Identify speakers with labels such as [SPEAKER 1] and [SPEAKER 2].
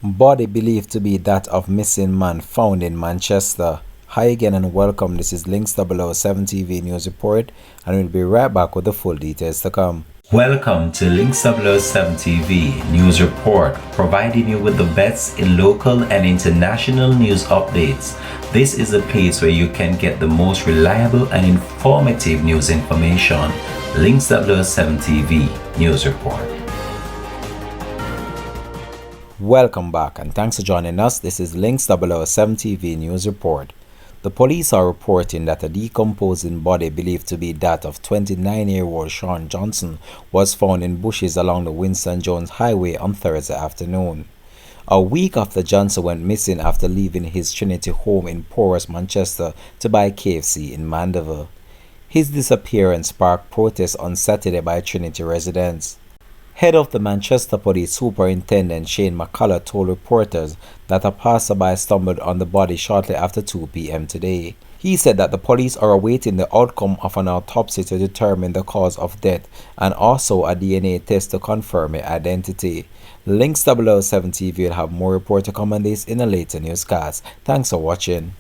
[SPEAKER 1] Body believed to be that of missing man found in Manchester. Hi again and welcome. This is Links 007 TV News Report, and we'll be right back with the full details to come.
[SPEAKER 2] Welcome to Links 007 TV News Report, providing you with the best in local and international news updates. This is a place where you can get the most reliable and informative news information. Links 007 TV News Report.
[SPEAKER 1] Welcome back and thanks for joining us. This is Links 007 TV News Report. The police are reporting that a decomposing body believed to be that of 29-year-old Sean Johnson was found in bushes along the Winston Jones Highway on Thursday afternoon. A week after Johnson went missing after leaving his Trinity home in porous Manchester to buy KFC in Mandeville. His disappearance sparked protests on Saturday by Trinity residents. Head of the Manchester Police Superintendent Shane McCullough told reporters that a passerby stumbled on the body shortly after 2 p.m. today. He said that the police are awaiting the outcome of an autopsy to determine the cause of death and also a DNA test to confirm its identity. Links 007 TV will have more report to come on this in a later newscast. Thanks for watching.